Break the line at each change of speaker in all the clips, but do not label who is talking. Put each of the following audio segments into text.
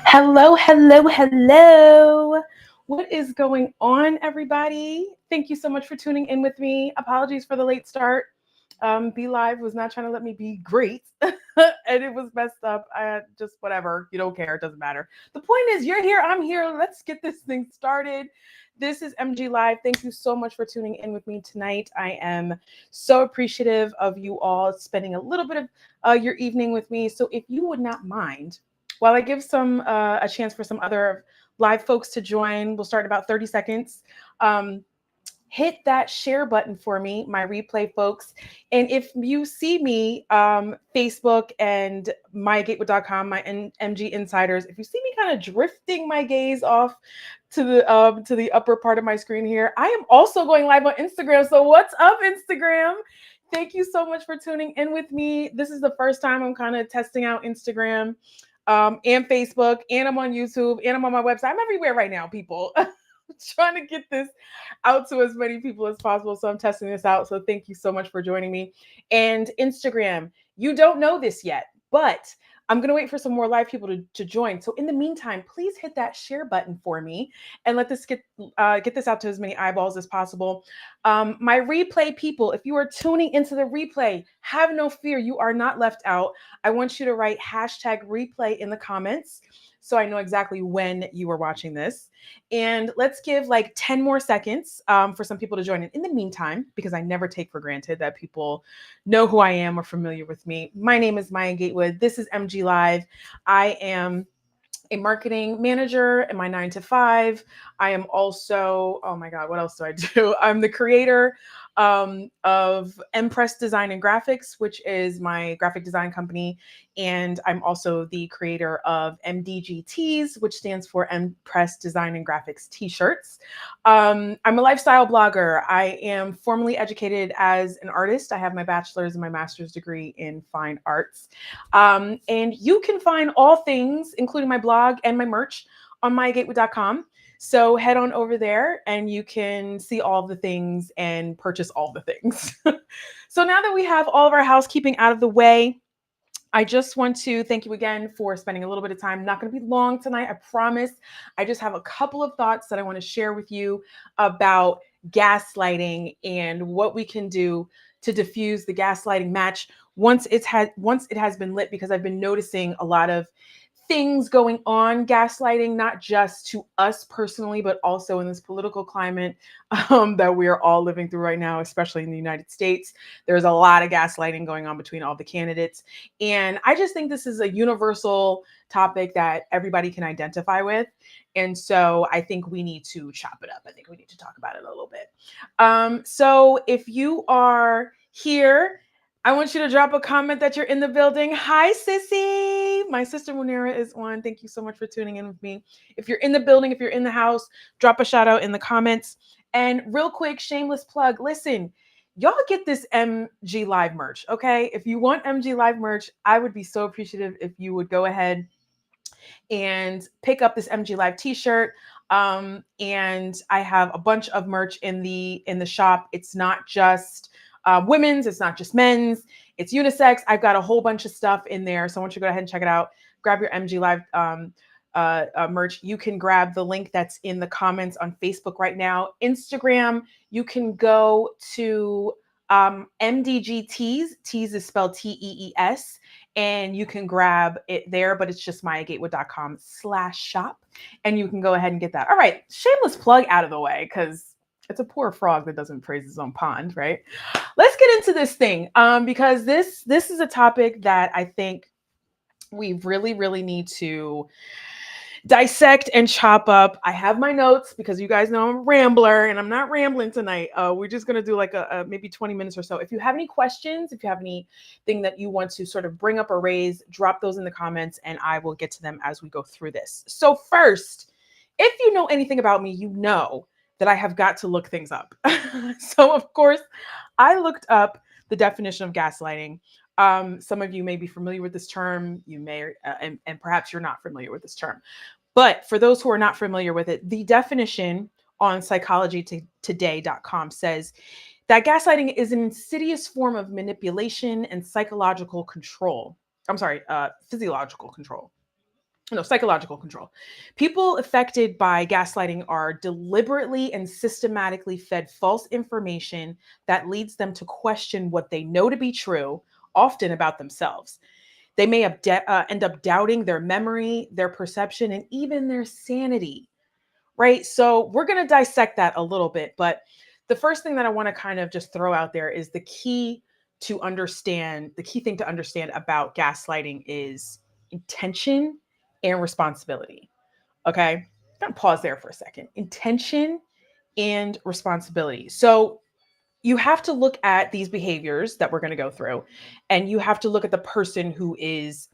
Hello, hello, hello. What is going on, everybody? Thank you so much for tuning in with me. Apologies for the late start. Be Live was not trying to let me be great, and it was messed up. I just whatever. You don't care. It doesn't matter. The point is, you're here. I'm here. Let's get this thing started. This is MG Live. Thank you so much for tuning in with me tonight. I am so appreciative of you all spending a little bit of your evening with me. So, if you would not mind, while I give some a chance for some other live folks to join, we'll start in about 30 seconds. Um, Hit that share button for me, my replay folks. And if you see me, Facebook and mygateway.com, my MG insiders, if you see me kind of drifting my gaze off to the upper part of my screen here, I am also going live on Instagram. So what's up, Instagram? Thank you so much for tuning in with me. This is the first time I'm kind of testing out Instagram and Facebook, and I'm on YouTube, and I'm on my website. I'm everywhere right now, people. Trying to get this out to as many people as possible. So I'm testing this out. So thank you so much for joining me. And Instagram, you don't know this yet, but I'm going to wait for some more live people to join. So in the meantime, please hit that share button for me and let this get this out to as many eyeballs as possible. My replay people, if you are tuning into the replay, have no fear. You are not left out. I want you to write hashtag replay in the comments so I know exactly when you were watching this. And let's give like 10 more seconds for some people to join in the meantime, because I never take for granted that people know who I am or familiar with me. My name is Maya Gatewood. This is MG Live. I am a marketing manager in my 9 to 5. I am also, oh my God, what else do I do? I'm the creator of Empress Design and Graphics, which is my graphic design company. And I'm also the creator of MDGTs, which stands for Empress Design and Graphics t-shirts. I'm a lifestyle blogger. I am formally educated as an artist. I have my bachelor's and my master's degree in fine arts. And you can find all things, including my blog and my merch, on mygateway.com. So head on over there and you can see all the things and purchase all the things. So now that we have all of our housekeeping out of the way, I just want to thank you again for spending a little bit of time. Not going to be long tonight, I promise. I just have a couple of thoughts that I want to share with you about gaslighting and what we can do to diffuse the gaslighting match once it has been lit, because I've been noticing a lot of things going on gaslighting, not just to us personally, but also in this political climate that we are all living through right now, especially in the United States. There's a lot of gaslighting going on between all the candidates. And I just think this is a universal topic that everybody can identify with. And so I think we need to chop it up. I think we need to talk about it a little bit. So if you are here, I want you to drop a comment that you're in the building. Hi, Sissy. My sister Munira is on. Thank you so much for tuning in with me. If you're in the building, if you're in the house, drop a shout out in the comments. And real quick, shameless plug. Listen, y'all get this MG Live merch, okay? If you want MG Live merch, I would be so appreciative if you would go ahead and pick up this MG Live t-shirt. And I have a bunch of merch in the shop. It's not just women's, it's not just men's, it's unisex. I've got a whole bunch of stuff in there. So I want you to go ahead and check it out. Grab your MG Live merch. You can grab the link that's in the comments on Facebook right now. Instagram, you can go to MDGTs. Tees is spelled TEES. And you can grab it there, but it's just mayagateway.com/shop. And you can go ahead and get that. All right, shameless plug out of the way, because it's a poor frog that doesn't praise his own pond, right? Let's get into this thing, because this is a topic that I think we really, really need to dissect and chop up. I have my notes because you guys know I'm a rambler, and I'm not rambling tonight. We're just going to do like a maybe 20 minutes or so. If you have any questions, if you have anything that you want to sort of bring up or raise, drop those in the comments and I will get to them as we go through this. So first, if you know anything about me, you know that I have got to look things up. So of course, I looked up the definition of gaslighting. Some of you may be familiar with this term, you may, and perhaps you're not familiar with this term. But for those who are not familiar with it, the definition on psychologytoday.com says that gaslighting is an insidious form of manipulation and psychological control. physiological control. No, psychological control. People affected by gaslighting are deliberately and systematically fed false information that leads them to question what they know to be true, often about themselves. They may end up doubting their memory, their perception, and even their sanity, right? So we're going to dissect that a little bit. But the first thing that I want to kind of just throw out there is the key thing to understand about gaslighting is intention and responsibility. Okay. I'm going to pause there for a second. Intention and responsibility. So you have to look at these behaviors that we're going to go through, and you have to look at the person who is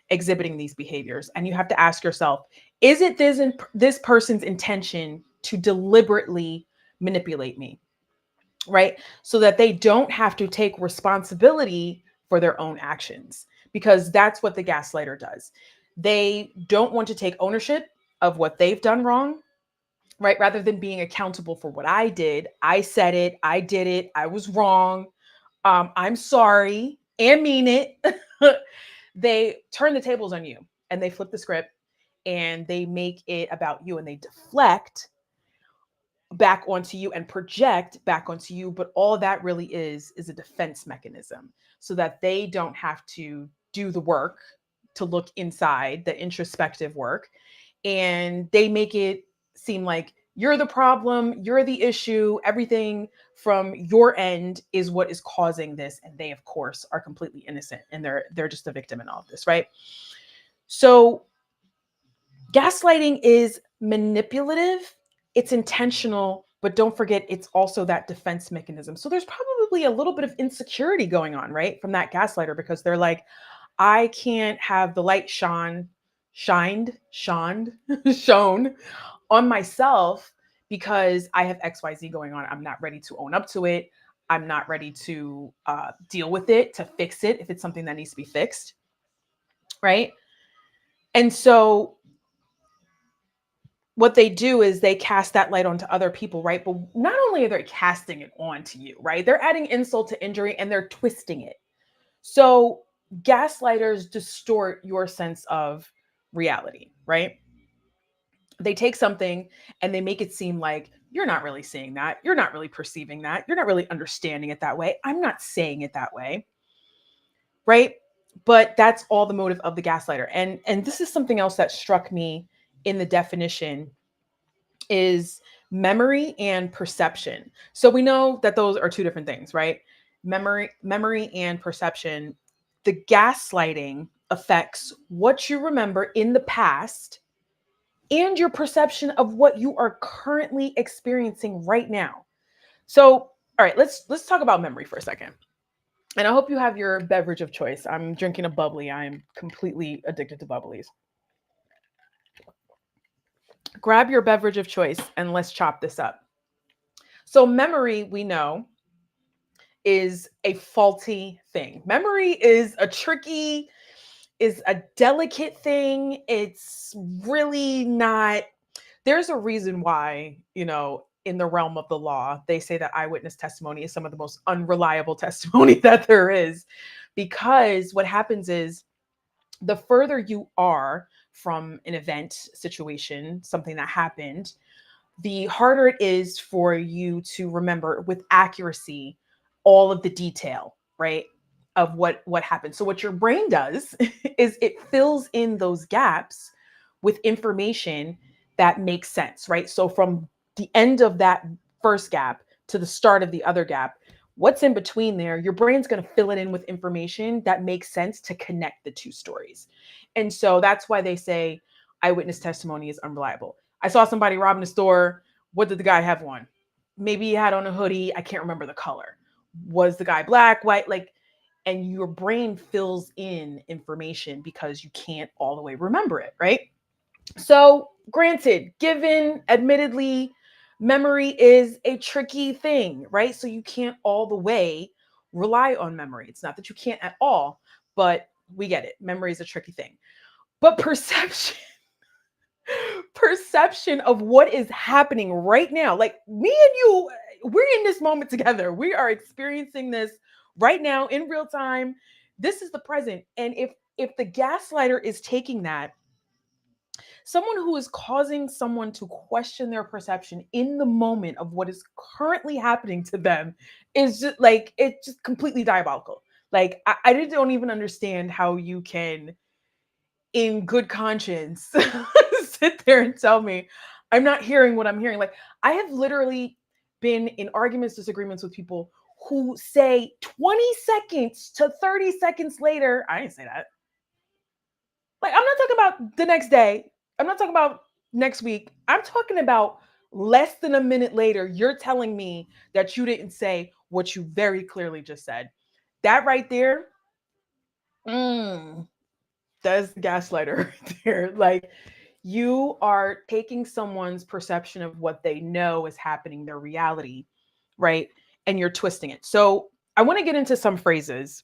exhibiting these behaviors, and you have to ask yourself, is it this person's intention to deliberately manipulate me, right? So that they don't have to take responsibility for their own actions, because that's what the gaslighter does. They don't want to take ownership of what they've done wrong, right? Rather than being accountable for what I did. I said it, I did it, I was wrong. I'm sorry and mean it. They turn the tables on you, and they flip the script, and they make it about you, and they deflect back onto you and project back onto you. But all that really is a defense mechanism, so that they don't have to do the work to look inside, the introspective work. And they make it seem like you're the problem, you're the issue, everything from your end is what is causing this. And they, of course, are completely innocent, and they're just a victim in all of this, right? So gaslighting is manipulative, it's intentional, but don't forget it's also that defense mechanism. So there's probably a little bit of insecurity going on, right, from that gaslighter, because they're like, I can't have the light shown on myself because I have XYZ going on. I'm not ready to own up to it. I'm not ready to deal with it, to fix it if it's something that needs to be fixed, right? And so what they do is they cast that light onto other people, right? But not only are they casting it onto you, right? They're adding insult to injury, and they're twisting it. So gaslighters distort your sense of reality, right? They take something and they make it seem like you're not really seeing that. You're not really perceiving that. You're not really understanding it that way. I'm not saying it that way, right? But that's all the motive of the gaslighter. And this is something else that struck me in the definition is memory and perception. So we know that those are two different things, right? Memory and perception. The gaslighting affects what you remember in the past and your perception of what you are currently experiencing right now. So, all right, let's talk about memory for a second. And I hope you have your beverage of choice. I'm drinking a bubbly. I am completely addicted to bubblies. Grab your beverage of choice and let's chop this up. So, memory, we know, is a faulty thing. Memory is a delicate thing. It's really not. There's a reason why, in the realm of the law, they say that eyewitness testimony is some of the most unreliable testimony that there is. Because what happens is, the further you are from an event, situation, something that happened, the harder it is for you to remember with accuracy all of the detail, right? Of what happened. So what your brain does is it fills in those gaps with information that makes sense, right? So from the end of that first gap to the start of the other gap, what's in between there, your brain's going to fill it in with information that makes sense to connect the two stories. And so that's why they say eyewitness testimony is unreliable. I saw somebody robbing a store. What did the guy have on? Maybe he had on a hoodie. I can't remember the color. Was the guy black, white? Like, and your brain fills in information because you can't all the way remember it, right? So, granted, given, admittedly, memory is a tricky thing, right? So you can't all the way rely on memory. It's not that you can't at all, but we get it. Memory is a tricky thing. But perception of what is happening right now, like me and you, we're in this moment together. We are experiencing this right now in real time. This is the present. And if if the gaslighter is taking that, someone who is causing someone to question their perception in the moment of what is currently happening to them is just like, it's just completely diabolical. Like, I don't even understand how you can, in good conscience, sit there and tell me I'm not hearing what I'm hearing. Like, I have literally been in arguments, disagreements with people who say 20 seconds to 30 seconds later, I didn't say that. Like, I'm not talking about the next day. I'm not talking about next week. I'm talking about less than a minute later, you're telling me that you didn't say what you very clearly just said. That right there, mm, that's the gaslighter right there. Like, you are taking someone's perception of what they know is happening, their reality, right? And you're twisting it. So I want to get into some phrases.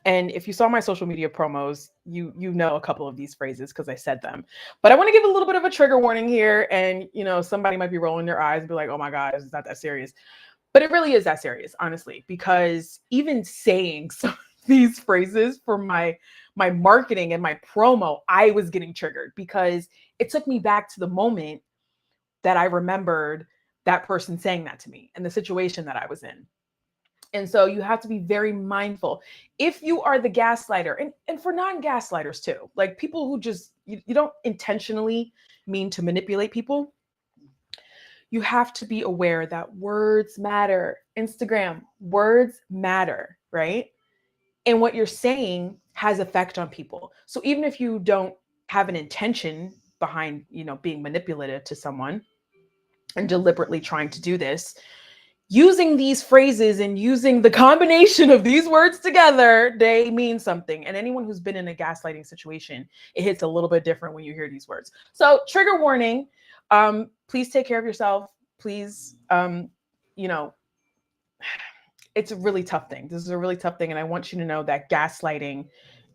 And if you saw my social media promos, you know a couple of these phrases because I said them. But I want to give a little bit of a trigger warning here. And somebody might be rolling their eyes and be like, oh my God, it's not that serious. But it really is that serious, honestly, because even saying some of these phrases for my marketing and my promo, I was getting triggered because it took me back to the moment that I remembered that person saying that to me and the situation that I was in. And so you have to be very mindful. If you are the gaslighter, and for non-gaslighters too, like people who just, you don't intentionally mean to manipulate people, you have to be aware that words matter. Instagram, words matter, right? And what you're saying has effect on people. So even if you don't have an intention behind, being manipulative to someone and deliberately trying to do this, using these phrases and using the combination of these words together, they mean something. And anyone who's been in a gaslighting situation, it hits a little bit different when you hear these words. So trigger warning, please take care of yourself. Please, you know, it's a really tough thing. This is a really tough thing. And I want you to know that gaslighting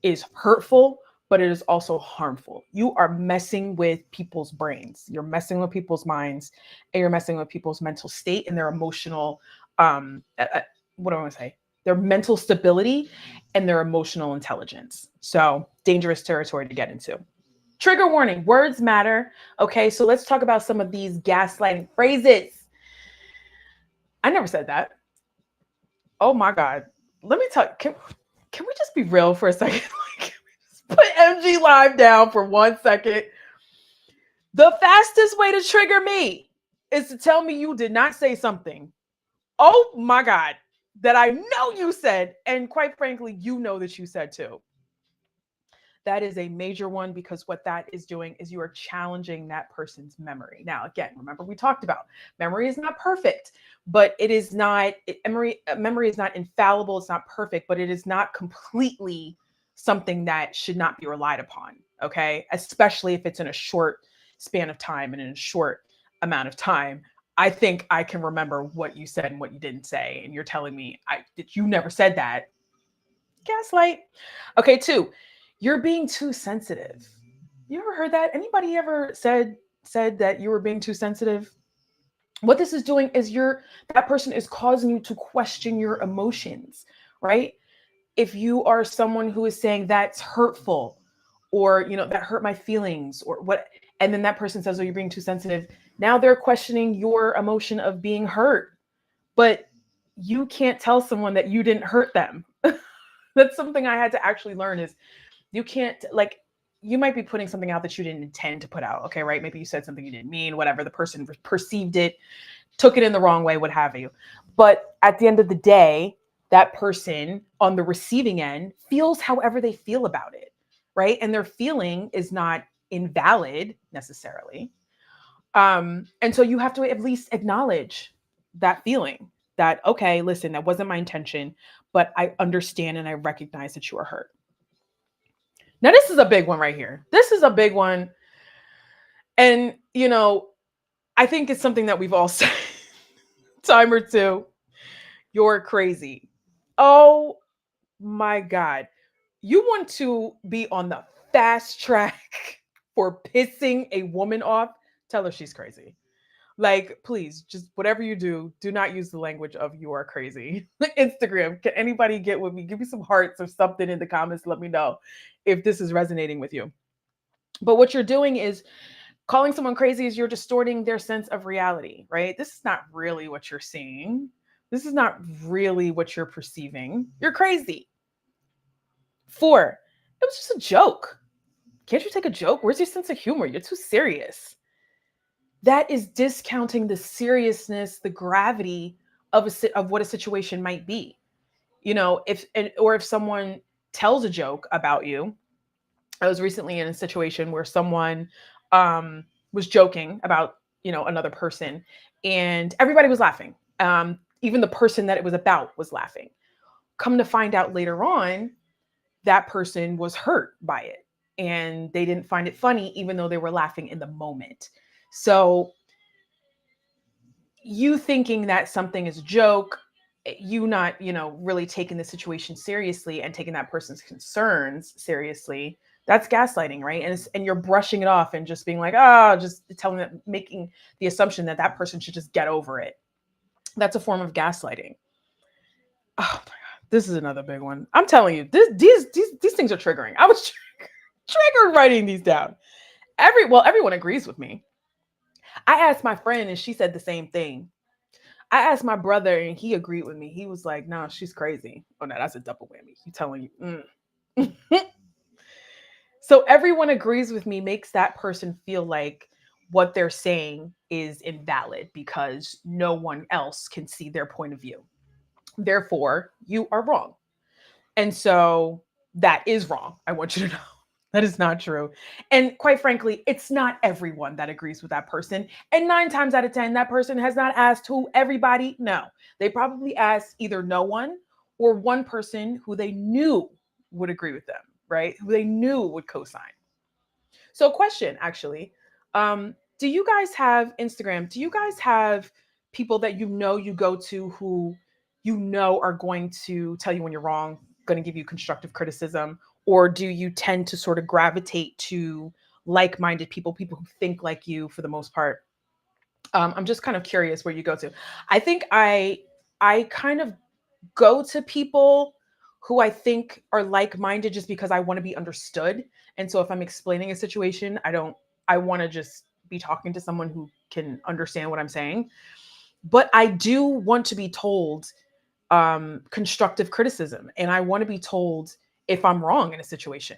is hurtful, but it is also harmful. You are messing with people's brains. You're messing with people's minds, and you're messing with people's mental state and their emotional, what do I want to say? Their mental stability and their emotional intelligence. So dangerous territory to get into. Trigger warning, words matter. Okay, so let's talk about some of these gaslighting phrases. I never said that. Oh my God. Let me talk. Can we just be real for a second? Can we just put MG Live down for 1 second? The fastest way to trigger me is to tell me you did not say something. Oh my God. That I know you said. And quite frankly, you know that you said too. That is a major one because what that is doing is you are challenging that person's memory. Now, again, remember we talked about memory is not perfect, but it is not memory is not infallible. It's not perfect, but it is not completely something that should not be relied upon. Okay, especially if it's in a short span of time and in a short amount of time. I think I can remember what you said and what you didn't say, and you're telling me that you never said that. Gaslight. Okay, two, you're being too sensitive. You ever heard that? Anybody ever said that you were being too sensitive? What this is doing is that person is causing you to question your emotions, right? If you are someone who is saying that's hurtful or that hurt my feelings or what, and then that person says, oh, you're being too sensitive. Now they're questioning your emotion of being hurt, but you can't tell someone that you didn't hurt them. That's something I had to actually learn is you can't, like, you might be putting something out that you didn't intend to put out. Okay, right? Maybe you said something you didn't mean, whatever. The person perceived it, took it in the wrong way, what have you. But at the end of the day, that person on the receiving end feels however they feel about it, right? And their feeling is not invalid necessarily. And so you have to at least acknowledge that feeling that, okay, listen, that wasn't my intention, but I understand and I recognize that you are hurt. Now, this is a big one right here. This is a big one. And, I think it's something that we've all said time or two. You're crazy. Oh my God. You want to be on the fast track for pissing a woman off? Tell her she's crazy. Like, please, just whatever you do not use the language of you are crazy. Instagram, can anybody get with me? Give me some hearts or something in the comments. Let me know if this is resonating with you. But what you're doing is calling someone crazy is you're distorting their sense of reality, right? This is not really what you're seeing. This is not really what you're perceiving. You're crazy. 4, it was just a joke. Can't you take a joke? Where's your sense of humor? You're too serious. That is discounting the seriousness, the gravity of what a situation might be. You know, if someone tells a joke about you. I was recently in a situation where someone was joking about, another person, and everybody was laughing. Even the person that it was about was laughing. Come to find out later on, that person was hurt by it, and they didn't find it funny, even though they were laughing in the moment. So you thinking that something is a joke, you not, really taking the situation seriously and taking that person's concerns seriously, that's gaslighting, right? And you're brushing it off and just being like, oh, just telling them, making the assumption that that person should just get over it. That's a form of gaslighting. Oh my God, this is another big one. I'm telling you, these things are triggering. I was triggered writing these down. Everyone agrees with me. I asked my friend and she said the same thing. I asked my brother and he agreed with me. He was like, "No, she's crazy." Oh no, that's a double whammy. You telling you. So everyone agrees with me makes that person feel like what they're saying is invalid because no one else can see their point of view. Therefore, you are wrong. And so that is wrong. I want you to know that is not true. And quite frankly, it's not everyone that agrees with that person. And 9 times out of 10, that person has not asked who everybody. No, they probably asked either no one or one person who they knew would agree with them, right? Who they knew would co sign. So, question actually, do you guys have Instagram? Do you guys have people that you go to who are going to tell you when you're wrong, going to give you constructive criticism, or do you tend to sort of gravitate to like-minded people who think like you for the most part? I'm just kind of curious where you go to. I think I kind of go to people who I think are like-minded just because I want to be understood. And so if I'm explaining a situation, I want to just be talking to someone who can understand what I'm saying. But I do want to be told constructive criticism, and I want to be told if I'm wrong in a situation.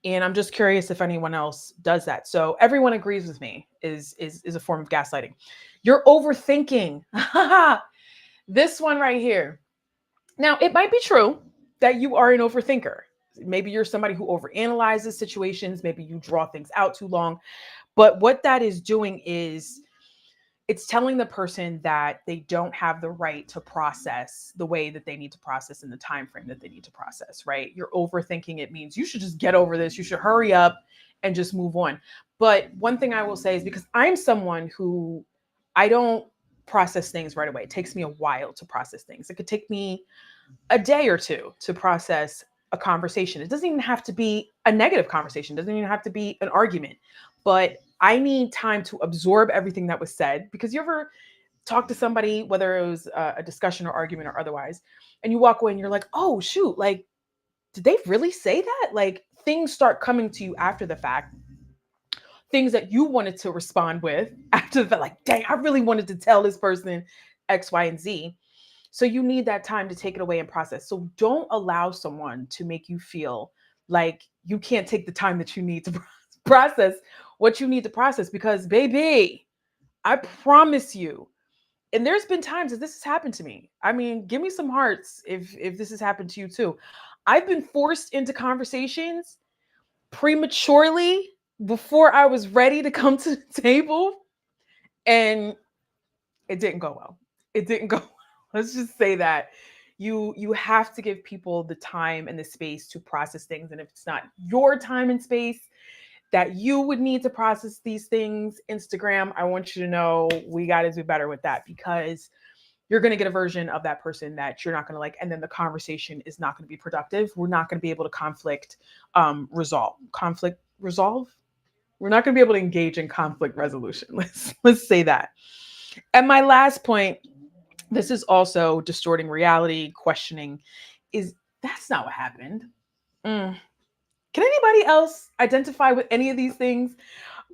And I'm just curious if anyone else does that. So everyone agrees with me is a form of gaslighting. You're overthinking. This one right here. Now, it might be true that you are an overthinker. Maybe you're somebody who overanalyzes situations. Maybe you draw things out too long. But what that is doing is it's telling the person that they don't have the right to process the way that they need to process in the time frame that they need to process, right? You're overthinking it means you should just get over this. You should hurry up and just move on. But one thing I will say is because I'm someone who I don't process things right away. It takes me a while to process things. It could take me a day or two to process a conversation. It doesn't even have to be a negative conversation. It doesn't even have to be an argument. But I need time to absorb everything that was said because you ever talk to somebody, whether it was a discussion or argument or otherwise, and you walk away and you're like, oh, shoot, like, did they really say that? Like, things start coming to you after the fact, things that you wanted to respond with after the fact, like, dang, I really wanted to tell this person X, Y, and Z. So you need that time to take it away and process. So don't allow someone to make you feel like you can't take the time that you need to process what you need to process because baby, I promise you. And there's been times that this has happened to me. I mean, give me some hearts if this has happened to you too. I've been forced into conversations prematurely before I was ready to come to the table and it didn't go well. It didn't go well. Let's just say that you have to give people the time and the space to process things. And if it's not your time and space that you would need to process these things, Instagram, I want you to know we got to do better with that because you're going to get a version of that person that you're not going to like. And then the conversation is not going to be productive. We're not going to be able to conflict resolve. We're not going to be able to engage in conflict resolution. Let's say that. And my last point, this is also distorting reality, questioning, is that's not what happened. Mm. Can anybody else identify with any of these things?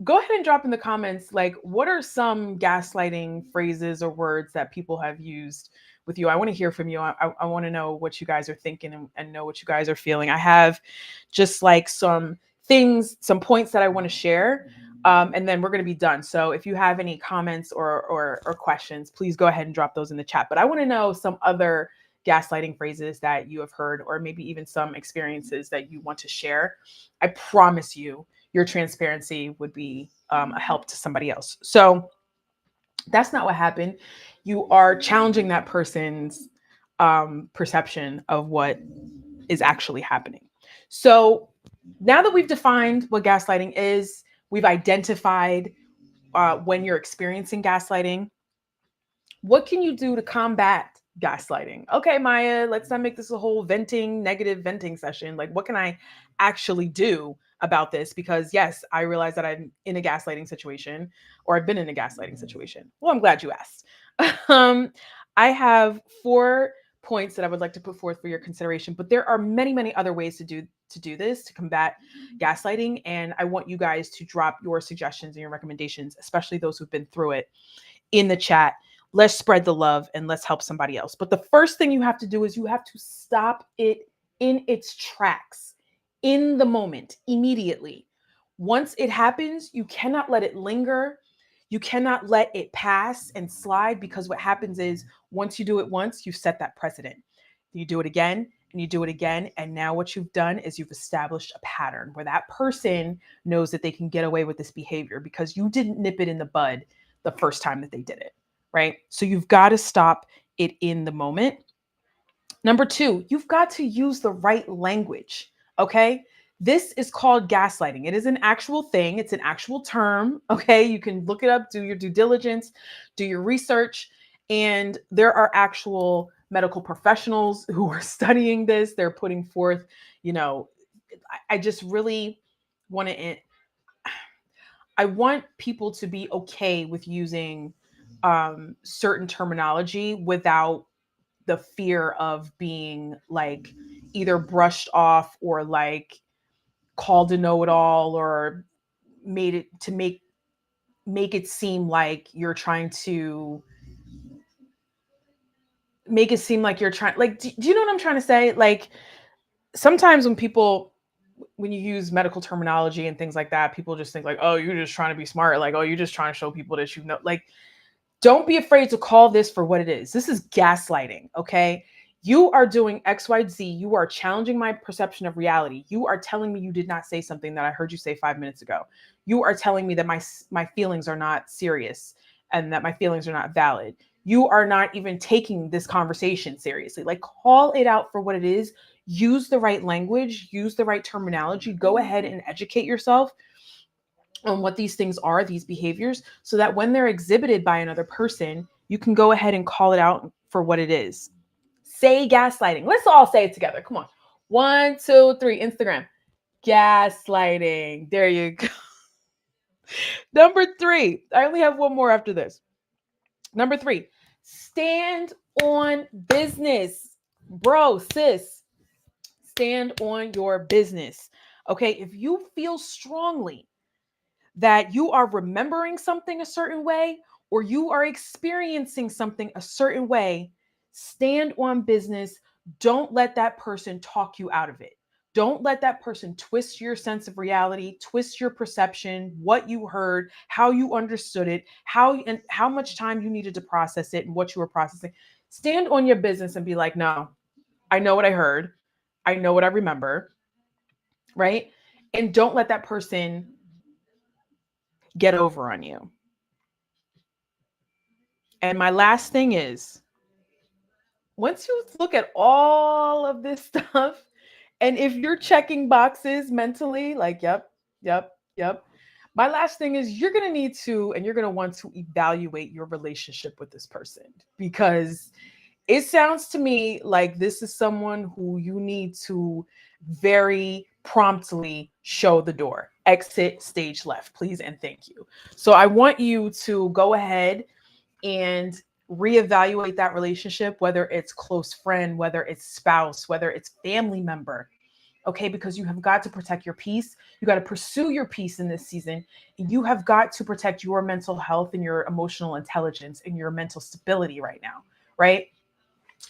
Go ahead and drop in the comments, like, what are some gaslighting phrases or words that people have used with you? I want to hear from you. I want to know what you guys are thinking, and know what you guys are feeling. I have just like some things, some points that I want to share. And then we're going to be done. So if you have any comments or questions, please go ahead and drop those in the chat. But I want to know some other gaslighting phrases that you have heard, or maybe even some experiences that you want to share. I promise you, your transparency would be a help to somebody else. So that's not what happened. You are challenging that person's perception of what is actually happening. So now that we've defined what gaslighting is, we've identified when you're experiencing gaslighting, what can you do to combat gaslighting? Okay, Maya, let's not make this a whole negative venting session. Like, what can I actually do about this? Because yes, I realize that I'm in a gaslighting situation, or I've been in a gaslighting situation. Well, I'm glad you asked. um, I have 4 points that I would like to put forth for your consideration, but there are many, many other ways to do this, to combat gaslighting. And I want you guys to drop your suggestions and your recommendations, especially those who've been through it, in the chat. Let's spread the love and let's help somebody else. But the first thing you have to do is you have to stop it in its tracks, in the moment, immediately. Once it happens, you cannot let it linger. You cannot let it pass and slide, because what happens is, once you do it once, you set that precedent. You do it again and you do it again. And now what you've done is you've established a pattern where that person knows that they can get away with this behavior because you didn't nip it in the bud the first time that they did it, right? So you've got to stop it in the moment. Number 2, you've got to use the right language, okay? This is called gaslighting. It is an actual thing. It's an actual term, okay? You can look it up, do your due diligence, do your research, and there are actual medical professionals who are studying this. They're putting forth, I just really want to I want people to be okay with using certain terminology without the fear of being like either brushed off or like called a know-it-all, or made it to make it seem like you're trying to make it seem like you're trying, like, do you know what I'm trying to say? Like, sometimes when you use medical terminology and things like that, people just think like, oh, you're just trying to be smart, like, oh, you're just trying to show people that you know. Like, don't be afraid to call this for what it is. This is gaslighting, okay? You are doing XYZ. You are challenging my perception of reality. You are telling me you did not say something that I heard you say 5 minutes ago. You are telling me that my feelings are not serious and that my feelings are not valid. You are not even taking this conversation seriously. Like, call it out for what it is. Use the right language, use the right terminology. Go ahead and educate yourself on what these things are, these behaviors, so that when they're exhibited by another person, you can go ahead and call it out for what it is. Say gaslighting. Let's all say it together. Come on. 1, 2, 3. Instagram. Gaslighting. There you go. Number 3. I only have one more after this. Number 3. Stand on business. Bro, sis, stand on your business. Okay. If you feel strongly that you are remembering something a certain way, or you are experiencing something a certain way, stand on business. Don't let that person talk you out of it. Don't let that person twist your sense of reality, twist your perception, what you heard, how you understood it, how much time you needed to process it and what you were processing. Stand on your business and be like, no, I know what I heard. I know what I remember, right? And don't let that person get over on you. And my last thing is, once you look at all of this stuff, and if you're checking boxes mentally, like, yep, yep, yep, my last thing is, you're going to need to, and you're going to want to evaluate your relationship with this person, because it sounds to me like this is someone who you need to very promptly show the door. Exit stage left, please and thank you. So I want you to go ahead and reevaluate that relationship, whether it's close friend, whether it's spouse, whether it's family member. Okay, because you have got to protect your peace. You got to pursue your peace in this season. You have got to protect your mental health and your emotional intelligence and your mental stability right now, right?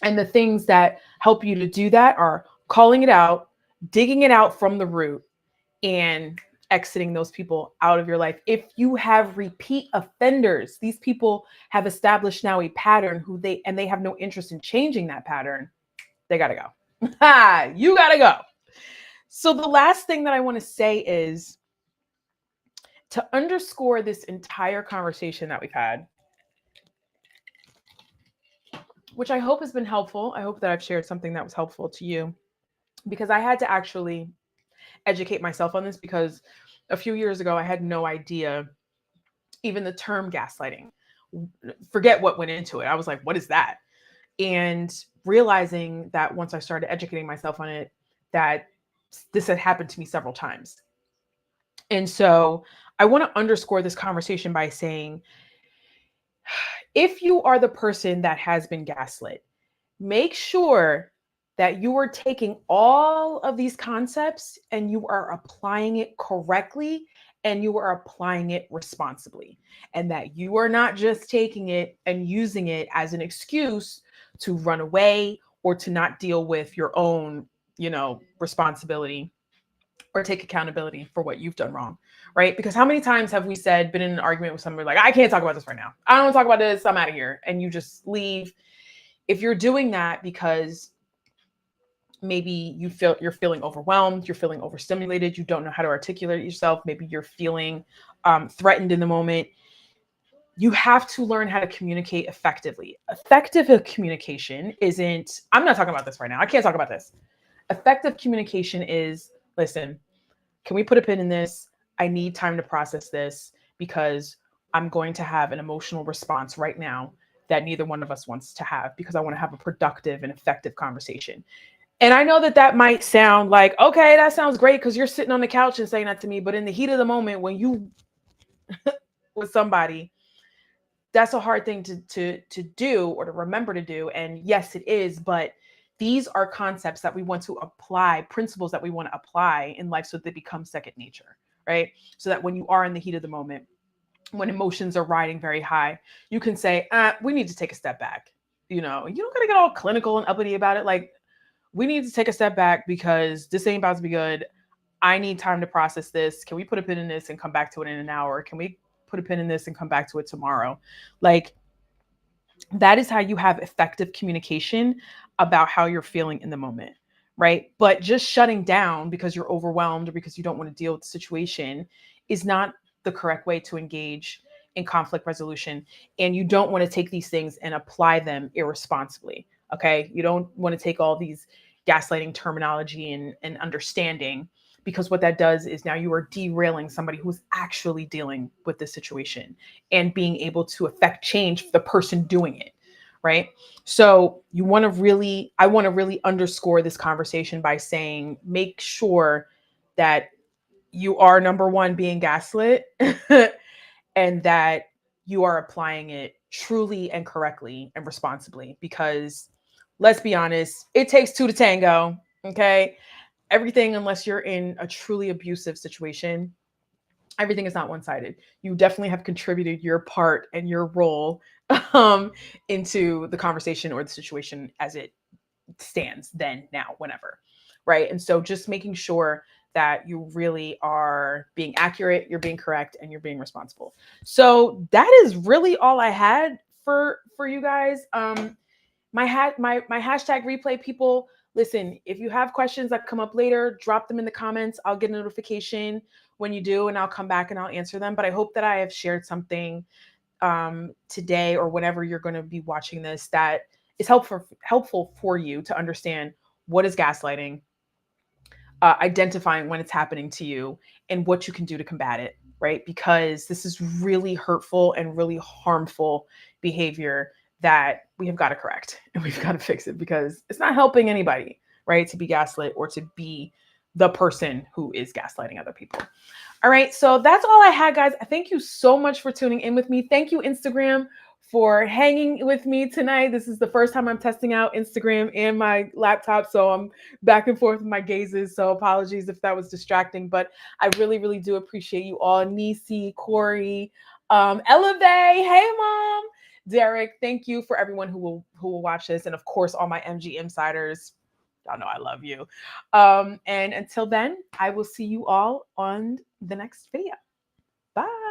And the things that help you to do that are calling it out, digging it out from the root, and exiting those people out of your life. If you have repeat offenders, these people have established now a pattern they have no interest in changing that pattern, they got to go. You got to go. So the last thing that I want to say is to underscore this entire conversation that we've had, which I hope has been helpful. I hope that I've shared something that was helpful to you, because I had to actually educate myself on this, because a few years ago I had no idea even the term gaslighting. Forget what went into it. I was like, what is that? And realizing that once I started educating myself on it, that this had happened to me several times. And so I want to underscore this conversation by saying, if you are the person that has been gaslit, make sure that you are taking all of these concepts and you are applying it correctly and you are applying it responsibly, and that you are not just taking it and using it as an excuse to run away or to not deal with your own, responsibility or take accountability for what you've done wrong, right? Because how many times have we been in an argument with somebody like, I can't talk about this right now. I don't want to talk about this. I'm out of here. And you just leave. If you're doing that because maybe you're feeling overwhelmed, you're feeling overstimulated, you don't know how to articulate yourself, maybe you're feeling threatened in the moment, you have to learn how to communicate effectively. Effective communication isn't, I'm not talking about this right now. I can't talk about this. Effective communication is, listen, can we put a pin in this? I need time to process this because I'm going to have an emotional response right now that neither one of us wants to have, because I want to have a productive and effective conversation. And I know that might sound like, okay, that sounds great because you're sitting on the couch and saying that to me. But in the heat of the moment, when you with somebody, that's a hard thing to do or to remember to do. And yes, it is. But these are concepts that we want to apply, principles that we want to apply in life so that they become second nature, right? So that when you are in the heat of the moment, when emotions are riding very high, you can say, we need to take a step back. You don't got to get all clinical and uppity about it. Like, we need to take a step back because this ain't about to be good. I need time to process this. Can we put a pin in this and come back to it in an hour? Can we put a pin in this and come back to it tomorrow? Like, that is how you have effective communication about how you're feeling in the moment, right? But just shutting down because you're overwhelmed or because you don't want to deal with the situation is not the correct way to engage in conflict resolution. And you don't want to take these things and apply them irresponsibly. Okay. You don't want to take all these gaslighting terminology and understanding, because what that does is now you are derailing somebody who's actually dealing with the situation and being able to affect change for the person doing it. Right. So I want to really underscore this conversation by saying, make sure that you are, number one, being gaslit and that you are applying it truly and correctly and responsibly, because let's be honest, it takes two to tango. Okay. Everything, unless you're in a truly abusive situation, everything is not one-sided. You definitely have contributed your part and your role into the conversation or the situation as it stands then, now, whenever. Right. And so just making sure that you really are being accurate, you're being correct, and you're being responsible. So that is really all I had for you guys. My hashtag replay people, listen, if you have questions that come up later, drop them in the comments. I'll get a notification when you do, and I'll come back and I'll answer them. But I hope that I have shared something today or whenever you're going to be watching this that is helpful for you to understand what is gaslighting, identifying when it's happening to you, and what you can do to combat it, right? Because this is really hurtful and really harmful behavior that we have got to correct and we've got to fix it, because it's not helping anybody, right? To be gaslit or to be the person who is gaslighting other people. All right. So that's all I had, guys. Thank you so much for tuning in with me. Thank you, Instagram, for hanging with me tonight. This is the first time I'm testing out Instagram and my laptop, so I'm back and forth with my gazes. So apologies if that was distracting, but I really, really do appreciate you all. Nisi, Corey, Elevate, hey mom, Derek. Thank you for everyone who will watch this, and of course all my MG insiders. Y'all know I love you. And until then, I will see you all on the next video. Bye.